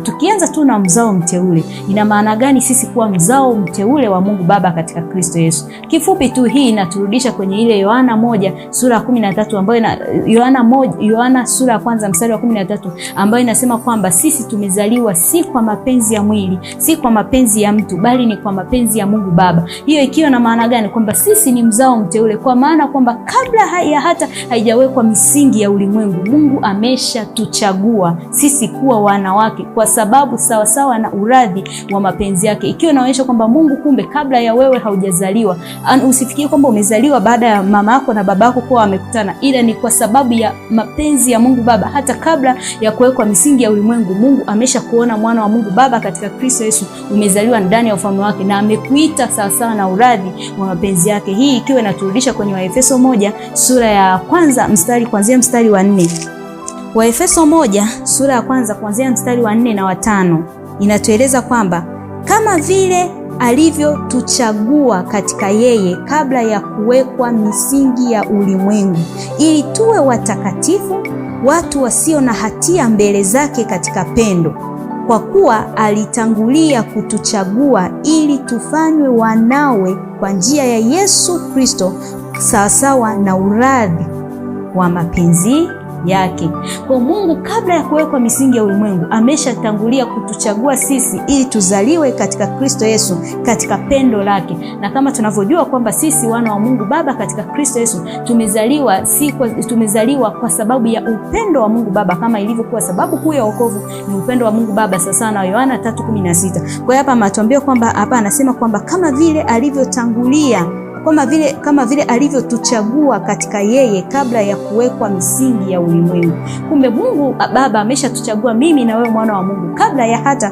tukianza tu na mzao mteule, ina maana gani sisi kuwa mzao mteule wa Mungu Baba katika Kristo Yesu? Kifupi tu hii inaturudisha kwenye ile Yohana 1 sura ya 13 ambayo Yohana sura ya 1 mstari wa 13 ambayo inasema kwamba sisi tumezaliwa si kwa mapenzi ya mwili, si kwa mapenzi ya mtu, bali ni kwa mapenzi ya Mungu Baba. Hiyo ikiwa na maana gani? Kwamba sisi ni mzao mteule, kwa maana kwamba kabla ya hata haijawekwa misingi ya ulimwengu, Mungu ameshatuchagua sisi kuwa wana wake kwa sababu sawasawa na uradhi wa mapenzi yake. Ikiwa inaonyesha kwamba Mungu kumbe kabla ya wewe haujazaliwa, usifikie kwamba umezaliwa baada ya mama yako na baba yako kuwa wamekutana, ila ni kwa sababu ya mapenzi ya Mungu Baba. Hata kabla ya kuwekwa misingi ya ulimwengu, Mungu ameshakuona mwana wa Mungu Baba katika Kristo Yesu, umezaliwa ndani ya ufalme wake na amekuita sawasawa na uradhi wa mapenzi yake. Hii ikiwa inaturudisha kwenye Waefeso 1 sura ya 1 kuanzia mstari wa 4. Waefeso 1 sura ya 1 kuanzia mstari wa 4 na wa 5 inatueleza kwamba kama vile alivyotuchagua katika yeye kabla ya kuwekwa misingi ya ulimwengu, ili tuwe watakatifu, watu wasio na hatia mbele zake katika pendo, kwa kuwa alitangulia kutuchagua ili tufanywe wanawe kwa njia ya Yesu Kristo, sawasawa na uradhi wa mapenzi yake. Kwa Mungu kabla ya kuwekwa misingi ya ulimwengu ameshatangulia kutuchagua sisi ili tuzaliwe katika Kristo Yesu katika pendo lake. Na kama tunavyojua kwamba sisi wana wa Mungu Baba katika Kristo Yesu tumezaliwa kwa sababu ya upendo wa Mungu Baba, kama ilivyokuwa sababu kuu ya wokovu ni upendo wa Mungu Baba, sasa na Yohana 3:16. Kwa hiyo hapa anatuambia kwamba hapa anasema kwamba kama vile alivyotangulia, kama vile alivyotuchagua katika yeye kabla ya kuwekwa misingi ya ulimwengu. Kumbe Mungu Baba ameshatuchagua mimi na wewe mwana wa Mungu kabla ya hata